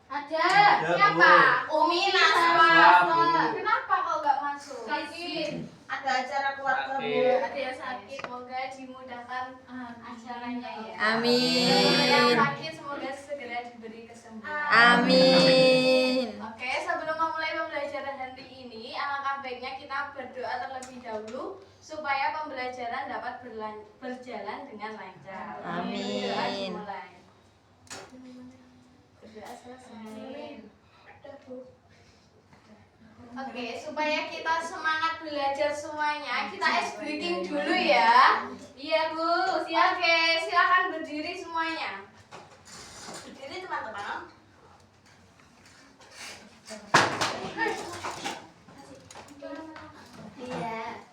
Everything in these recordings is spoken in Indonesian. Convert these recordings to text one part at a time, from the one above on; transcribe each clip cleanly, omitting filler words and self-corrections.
Ada. Siapa? Umi Naswa. Kenapa kau nggak masuk? Sakit. Ada acara keluarga Bu. Ada yang sakit, semoga dimudahkan acaranya ya. Amin. Yang sakit semoga segera diberi kesembuhan. Amin. Oke, sebelum memulai pembelajaran hari ini, alangkah baiknya kita berdoa terlebih dahulu supaya pembelajaran dapat berjalan dengan lancar. Amin. Berdoa dimulai. Berdoa selesai. Oke, supaya kita semangat belajar semuanya, kita ice breaking dulu ya. Iya Bu, oke, silakan berdiri semuanya. Berdiri teman-teman. Iya.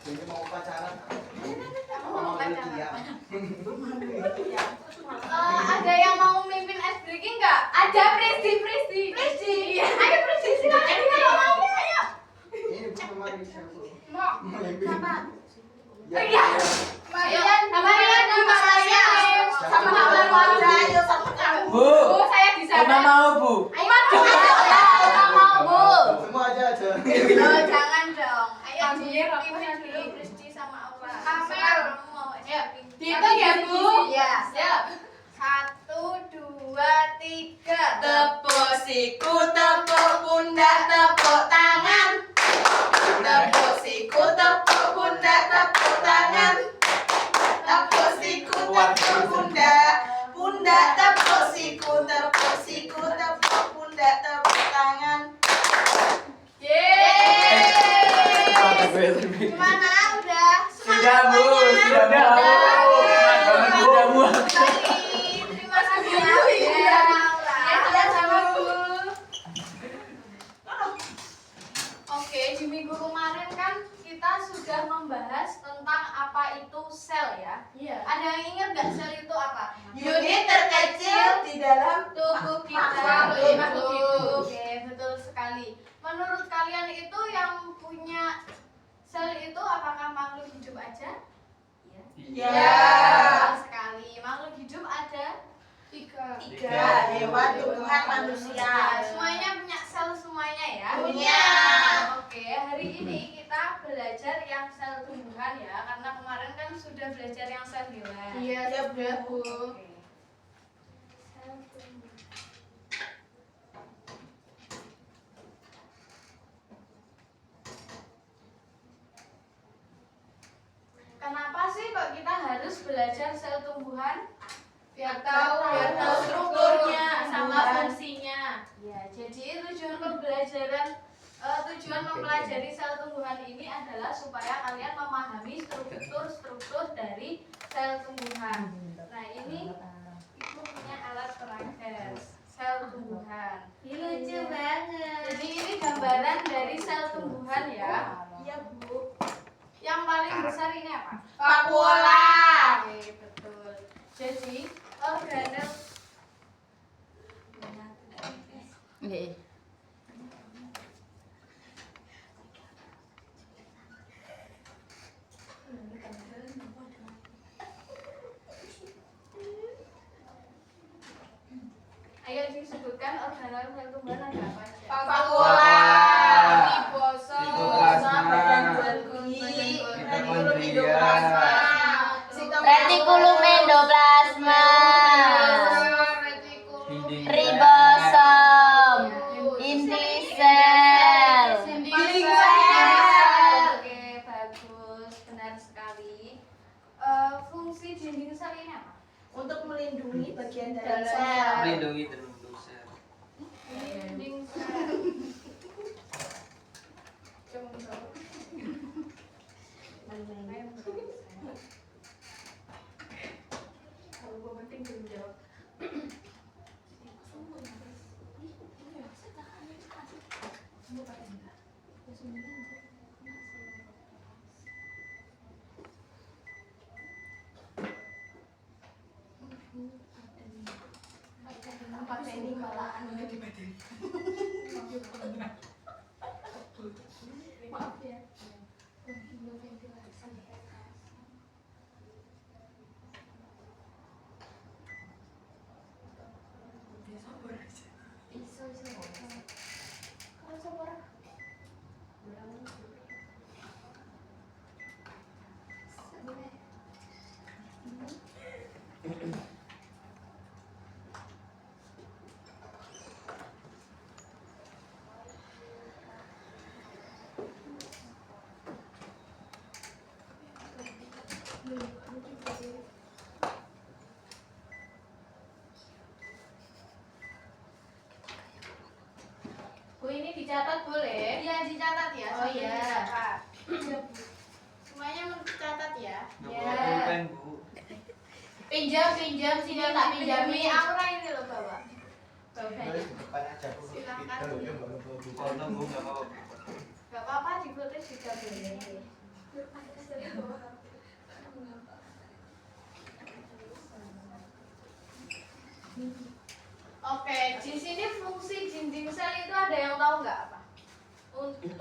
Jadi mau pacaran. Mau pacaran. Ada yang mau mimpin ice breaking nggak? Ada Presti. Ayo Presti, silakan kalau mau. Ayo. Ini bukan Marisa. Mau. Siapa? Iya. Marian, Mbak Marian. Sama Keluarga, ayo sama kamu. Bu, Bu, saya di sana. Una mau Bu. Ayo maju aja. Mau Bu. Semua aja. Oh, jangan dong. Ayo pimpin dulu Presti sama Aura. Sekarang kamu mau ice breaking. Dihitung ya, Bu? Iya. Siap. 1, 2, 3. Tepuk siku, tepuk pundak, tepuk tangan. Tepuk siku, tepuk pundak, tepuk tangan. Tepuk siku, tepuk pundak, pundak tepuk siku, tepuk pundak, tepuk tangan. Yeay. Gimana? Udah? Sudah Bu, Semangat sudah semuanya? Bu. Sudah Bu. Terima kasih ya. Ya, sama Bu. Oke, di minggu kemarin kan kita sudah membahas tentang apa itu sel ya. Iya. Ada yang ingat nggak sel itu apa? Unit terkecil di dalam Tubuh kita. Makhluk hidup. Oke, betul sekali. Menurut kalian itu yang punya sel itu apakah makhluk hidup aja? Ya. Betul sekali. Makhluk hidup ada 3 hewan, tumbuhan, manusia. Semuanya punya sel semuanya ya? Punya. Oke, hari ini kita belajar yang sel tumbuhan ya, karena kemarin kan sudah belajar yang sel hewan. Iya, sudah Bu. Oke. Sel tumbuhan. Kenapa sih kok kita harus belajar sel tumbuhan? Biar tahu strukturnya sama fungsinya. Ya, jadi tujuan mempelajari sel tumbuhan ini adalah supaya kalian memahami struktur dari sel tumbuhan. Nah, ini Ibu punya alat peraga sel tumbuhan. Lucu banget. Jadi ini gambaran dari sel tumbuhan ya. Iya Bu. Yang paling besar ini apa? Vakuola. Oke, betul. Jadi organel Nggih. Ayo disebutkan organel sel tumbuhan ada apa aja? Vakuola. Ribosoma. Ribosoma. Golgi. Mitokondria. Retikulum endoplasma. Dinding Ribosom. Inti sel. Dinding sel. Oke, bagus, benar sekali. Fungsi dinding sel ini apa? Untuk melindungi bagian dalam Dalam sel. melindungi terumbu sel. Dinding sel. Kalau gue penting belum jawab. Maaf ya. dicatat boleh? Iya dicatat ya. Oh iya. Dicatat. Semuanya mencatat ya. Nggak bawa pulpen, Bu. Pinjam sini tak pinjami. Aura ini loh bawa. Terus di depan aja Bu. Silakan. Kita udah baru bawa buku. Foto, Bu, nggak apa-apa. Gak apa-apa di foto juga boleh. Oke, di sini fungsi dinding sel itu ada yang tahu nggak apa?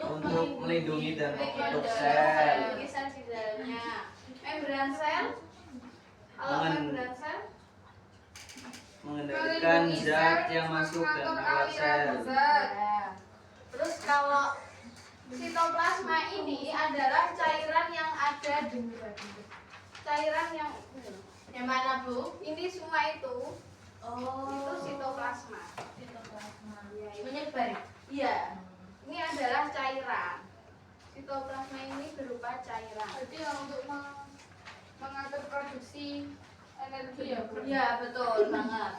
Untuk melindungi dan membentuk melindungi sel. sel di dalamnya. Membran sel. Kalau membran sel Mengendalikan zat yang masuk dan keluar sel. Ya. Terus kalau sitoplasma ini adalah cairan yang ada di cairan yang mana Bu? Ini semua itu. Itu sitoplasma. Ya, ini. Menyebar. Iya. Ini adalah cairan. Sitoplasma ini berupa cairan. Berarti untuk mengatur produksi energi ya, Bu? Iya, betul banget.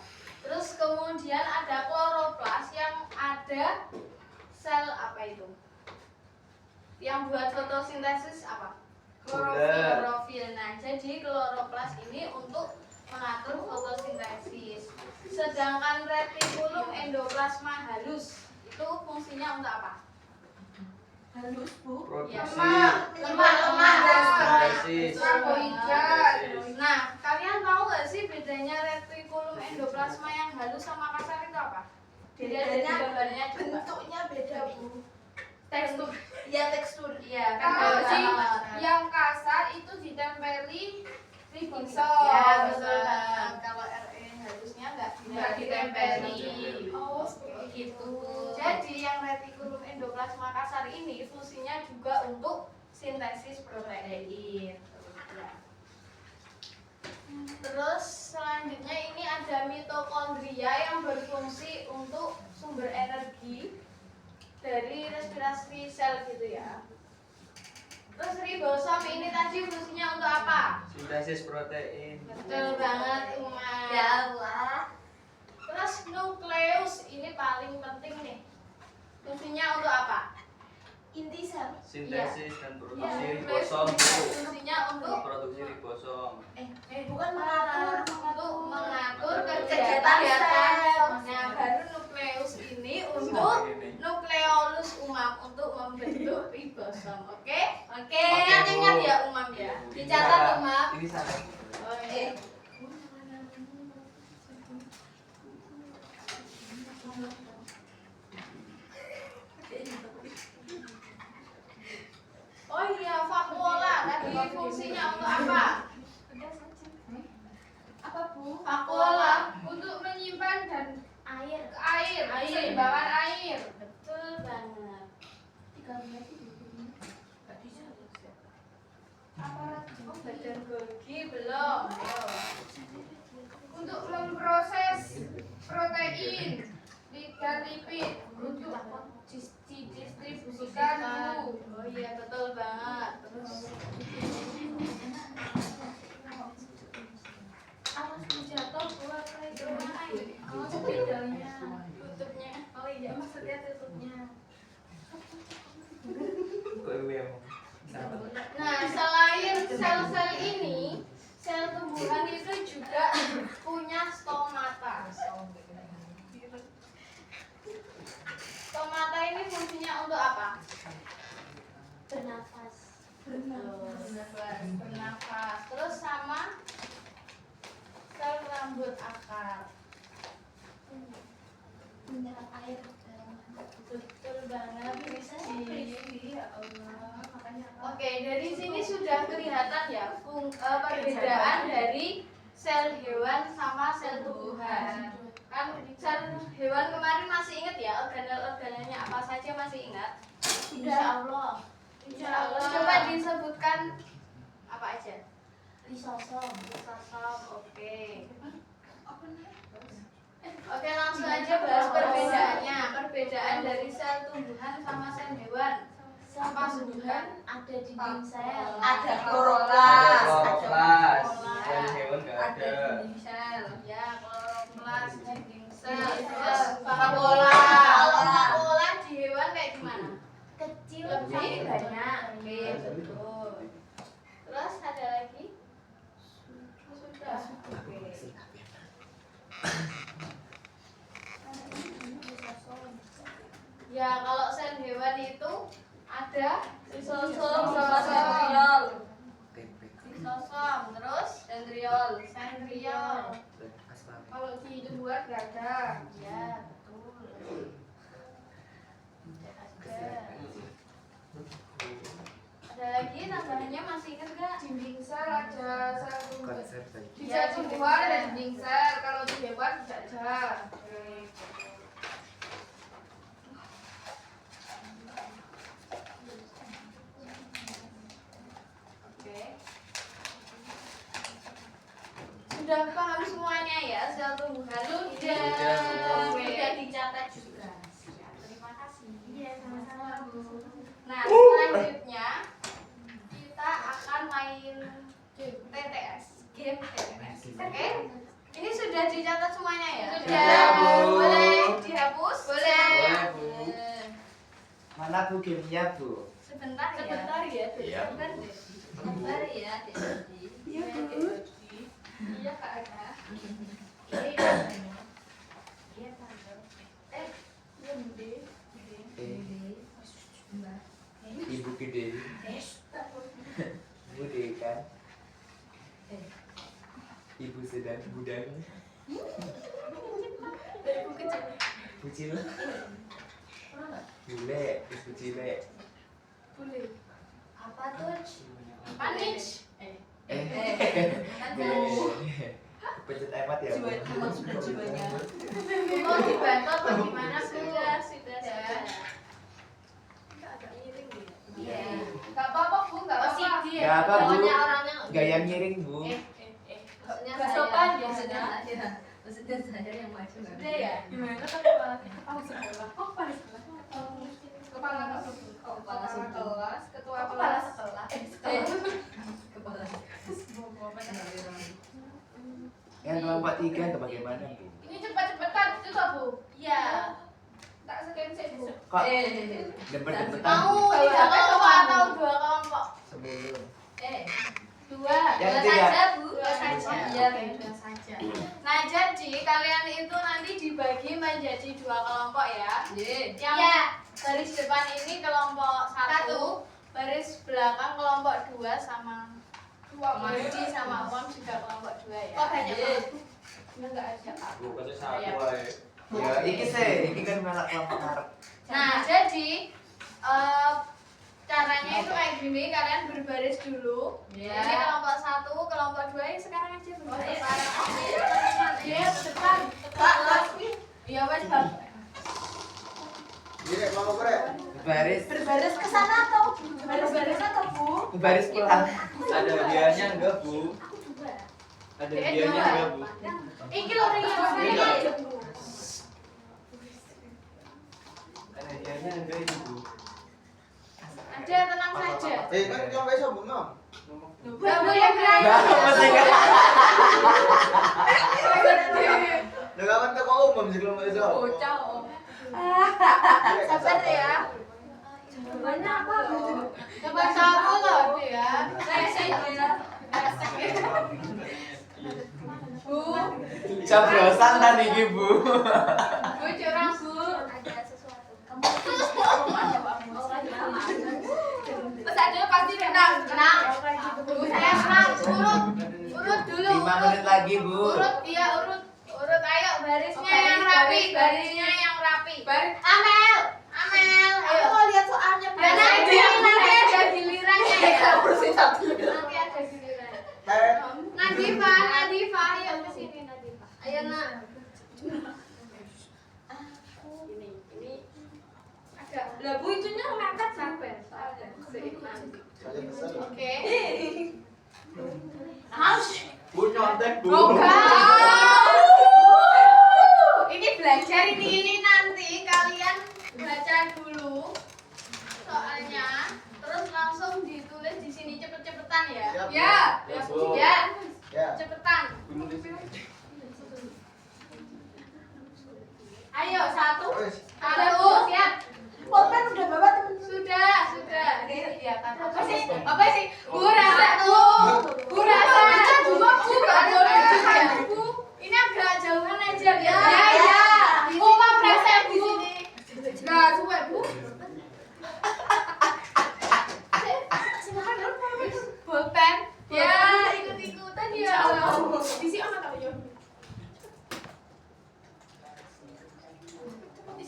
Terus kemudian ada kloroplas yang ada sel apa itu? Yang buat fotosintesis apa? Gula. Klorofil. Nah, jadi kloroplas ini untuk mengatur fotosintesis. Sedangkan retikulum endoplasma halus itu fungsinya untuk apa? Halus, Bu. Produksi. Lemak. Sintesis. Karbohidrat. Nah, kalian tahu nggak sih bedanya retikulum endoplasma yang halus sama kasar itu apa? Dilihat dari gambarnya coba. Bentuknya beda, Bu. Tekstur. Ya tekstur. Iya, kan Kalau beda si banget. yang kasar itu ditempeli ribosom. Ya, betul banget. Kalau RE halusnya nggak ditempeli. Oh, seperti itu. Jadi yang retikulum endoplasma kasar ini fungsinya juga untuk sintesis protein. Ya. Terus selanjutnya ini ada mitokondria yang berfungsi untuk sumber energi dari respirasi sel gitu ya. Terus ribosom ini tadi fungsinya untuk apa? Sintesis protein. Betul banget, Uma. Ya Allah. Terus nukleus ini paling penting nih. Fungsinya untuk apa? Inti sel. Sintesis dan produksi Nukleus ribosom, Bu. fungsinya untuk Produksi ribosom. Bukan untuk mengatur kegiatan kegiatan sel. Nah, baru nukleus ini untuk nukleolus umam untuk membentuk ribosom. Oke? Oke, Ingat-ingat Bu. ya umam ya. Dicatat, Umam. Ini sana. Oke. Oh iya, vakuola tadi fungsinya untuk apa? Apa, Bu? Vakuola Untuk menyimpan dan air. air, Air. seimbangan air. Betul banget. Oh, badan Golgi belum. Ayo. Untuk memproses protein dan lipid untuk didistribusikan, Bu. Oh iya, betul banget. Terus awas jatuh keluar kayak gimana ini? Oh, bedanya. Tutupnya. Oh iya, maksudnya tutupnya. Nah, selain sel-sel ini, sel tumbuhan itu juga punya stomata. Stomata ini fungsinya untuk apa? Bernafas. Bernafas. Terus sama sel rambut akar. Menyerap air. Betul banget, Rizky. Ya Allah, makanya apa? Oke, dari sini sudah kelihatan ya perbedaan dari sel hewan sama sel tumbuhan. Kan sel hewan kemarin masih ingat ya organel-organelnya apa saja masih ingat? Insya Allah. Insya Allah. Coba disebutkan apa aja? Lisosom. Lisosom, oke. Oke, langsung aja bahas perbedaannya. Perbedaan dari sel tumbuhan sama sel hewan. Sel tumbuhan ada dinding sel. Ada Ada kloroplas. kloroplas. Dan hewan nggak Ada ada. dinding sel. Ya, kloroplas, dinding sel. Terus Terus vakuola. Kalau vakuola di hewan Ya, kalau sel hewan itu ada Lisosom sama sentriol. lisosom, terus Sentriol. sentriol. Kalau di tumbuhan nggak ada. Ya, betul. Ada lagi tambahannya, masih ingat nggak? Dinding sel ada sel tumbuhan. Konsep tadi. Di sel tumbuhan ada dinding sel, kalau di hewan tidak ada. Oke. Sudah paham semuanya ya sel tumbuhan? Sudah. Sudah dicatat juga. Terima kasih. Iya, sama-sama Bu. Nah, selanjutnya kita akan main TTS, game TTS. Oke? Ini sudah dicatat semuanya ya? Sudah, Bu. Boleh dihapus? Boleh, Bu. Mana Bu gamenya Bu? Sebentar ya. Sebentar ya. Iya. Sebentar deh. Sabar ya, Dek. Iya, Bu. Iya, Kak Aga. Iya, Tante. Iya, Budi. Ibu gede. Bude kan? Ibu sedang gudang. Ibu kecil. Bucil. Bule, ibu cile. Boleh. Apa tuh? Manage. Pencet emat ya Bu? Emang sudah jiwanya. Mau dibantu apa gimana? Sudah. Agak miring dia. Iya. Nggak apa-apa, Bu. Nggak apa-apa. Posisi Nggak apa, Bu. Pokoknya orangnya Gaya miring Bu. maksudnya Nggak saya. sopan ya, Maksudnya Nak? saya. Maksudnya saya yang maju. Sudah ya? Gimana kan kepala sekolah? Oh, kepala sekolah. Kepala Kepala sekolah. kelas, ketua Kepala kelas. sekolah. Kepala. Yang kelompok 3 atau bagaimana Bu? Ini cepat-cepatan juga, Bu. Iya. Tak scan sih, Bu. Kok Eh. dempet-dempetan Mau Bu? 3 kelompok atau 2 kelompok? Sebelum. Dua. Yang Dua ketiga. saja, Bu. Dua saja. Iya, Oke, Bu. dua saja. Nah, jadi kalian itu nanti dibagi menjadi 2 kelompok ya. Ye. Yang baris depan ini kelompok 1, baris belakang kelompok 2 sama Mandi sama Om juga kelompok 2 ya. Oh, banyak Ye. banget. Enggak ada, Kak. Bu kata satu wae. Ya, iki sih, iki kan malah kelompok ngarep. Nah, jadi caranya itu kayak gini, kalian berbaris dulu. Iya. Ini kelompok 1, kelompok 2 ya sekarang aja berbaris. Iya, depan. Iya, wes Bang. Jadi kelompok berapa? Baris. Berbaris ke sana atau berbaris atau, Bu? Baris pulang. Ada hadiahnya enggak, Bu? Ada hadiahnya enggak, Bu? Iki lho ring yang Iya. ini. Ada hadiahnya enggak ini, Bu? Ada, tenang saja. Kan kelompok iso Bu, Nom. Gak boleh berani. Masih enggak. Lah kapan teko umum sih kelompok iso? Bocah, Om. Sabar ya. Jawabannya apa, Bu? Coba kamu loh dia. Resek ya. Bu, Cabrosan tadi iki, Bu. Bu curang Bu. Ada sesuatu. Terus ada pasti menang. Tenang. Bu saya tenang. Urut dulu. 5 menit lagi, Bu. Urut dia urut. Urut ayo barisnya Baris, yang rapi. baris, Barisnya yang rapi. Baris. Amel. Amel. Ayo. Aku mau lihat soalnya, Bu. Dan nanti ada gilirannya ya. Bersih satu. Nanti ada giliran. Eh, Nadifa, Nadifa, ayo ke sini Nadifa. Ayo, Nak. Ini Agak Lah, Bu itunya ngangkat sabar. saya kesel. Oke. Bu nyontek, Bu. Ini belajar ini nanti kalian baca dulu soalnya, terus langsung ditulis di sini cepet-cepetan ya. Siap, Bu. Ya. Ya, Bu. Ya. Ya. Cepetan. Ayo satu. Wes. Satu. Siap. Pulpen udah bawa temen. Sudah. Ini dia kan. Apa sih? Bu rasa Bu. Bu rasa. Dua, Bu. Nggak boleh Ada. juga, Bu. Ini agak jauhan aja ya. Ya. Bu, Pak Brasa, Bu. Nah, coba, Bu.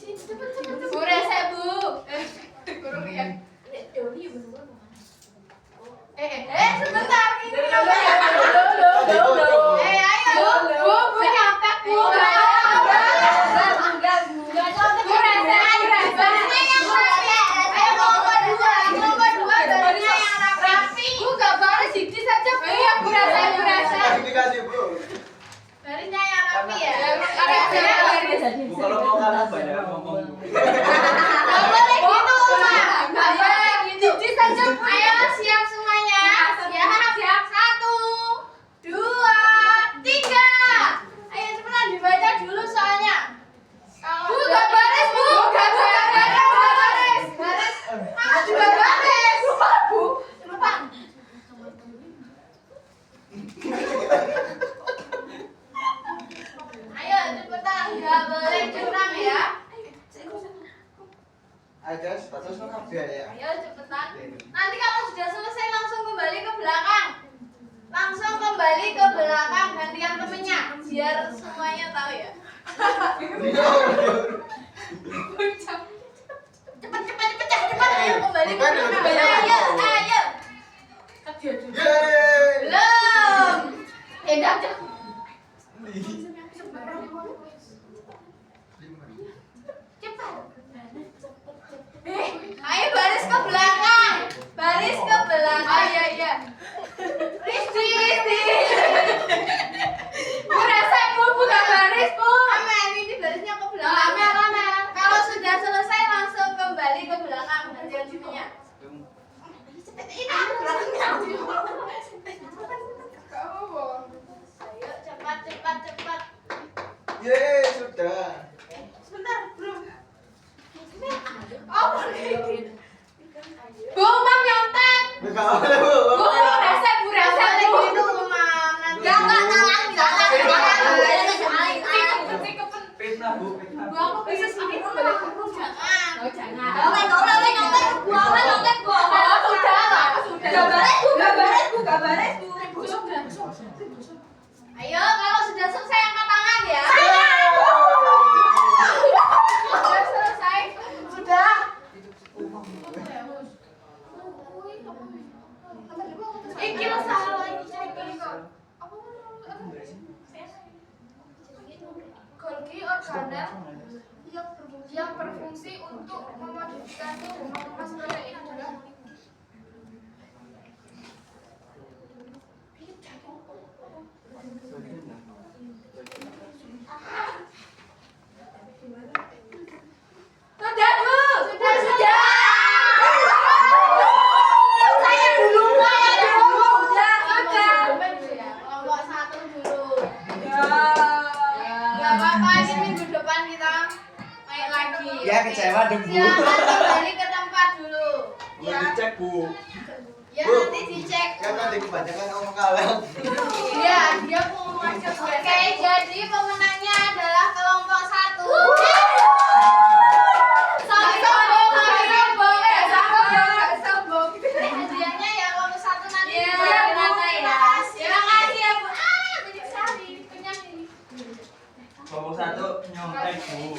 Bu rese bu. Kurang ya. Sebentar ini. Ayo. Bu nyontek bu. Bu rese. Barisnya yang rapi. Ayo kelompok dua barisnya yang rapi. Bu gak baris siji saja bu. Iya bu rese. Dikasih bro. Barisnya yang rapi ya. Bu kalau mau kalah banyak ngomong Bu. Gak boleh gitu Mak. Gak boleh gitu. Siji saja bu. Ayo siap semuanya. Siap. 1, 2, 3. Ayo cepetan dibaca dulu soalnya. Bu gak baris bu. Gak baris. Harus juga baris. Bu. Cepetan. Ayo cepetan. Gak boleh curang ya. Aja, batas no kabeh ya. Ayo cepetan. Nanti kalau sudah selesai langsung kembali ke belakang. Langsung kembali ke belakang gantian temennya biar semuanya tahu ya. Cepat. Ayo kembali ke belakang. Ayo. Yeay. Belum. Dah. Cepat. Ayo baris ke belakang. Oh iya. Risti. Bu rese bu, bukan baris bu. Amen, ini barisnya ke belakang. Amen. Kalau sudah selesai langsung kembali ke belakang gantian sininya. Ini ke belakangnya. Ayo cepat. Yeay, sudah. Sebentar, belum. Oh, boleh. Bu, Mam nyontek. Enggak boleh, Bu. Bu rese gitu, Mam. Nanti Fitnah Bu, fitnah. Bu, aku bisa sini dulu. Jangan. Gak baris bu. Ayo, kalau sudah selesai angkat tangan ya. Sudah selesai. Sudah. Iki salah Golgi organel yang berfungsi untuk memodifikasi dan mengemas protein adalah sudah Bu. Sudah. Saya dulu. Kelompok 1 dulu. Gak apa-apa, ini minggu depan kita main lagi. Ya kecewa deh, Bu. Silakan kembali ke tempat dulu. Bu dicek Bu. Ya Bu. nanti dicek. Kan tadi kebanyakan ngomong kalah. Iya, dia pengumuman juga. Oke, jadi pemenangnya adalah kelompok 1. Sombong. Ini hadiahnya ya kelompok 1 nanti. Iya, Terima terima kasih ya Bu. Banyak sekali. Kenyang ini. Kelompok 1 nyontek Bu.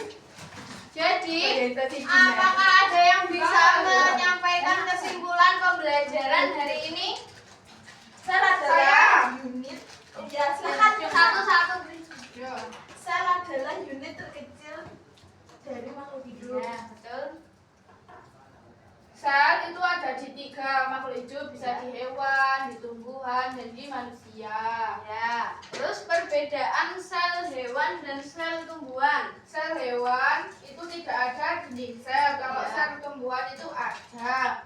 Jadi, apakah ada yang bisa menyampaikan kesimpulan pembelajaran hari ini? Saya unit. Ya, silakan. Satu-satu. Sel adalah unit terkecil dari makhluk hidup. Ya, betul. Sel itu ada di 3 makhluk hidup, bisa di hewan, di tumbuhan, dan di manusia. Ya. Terus perbedaan sel hewan dan sel tumbuhan. Sel hewan itu tidak ada dinding sel, kalau sel tumbuhan itu ada.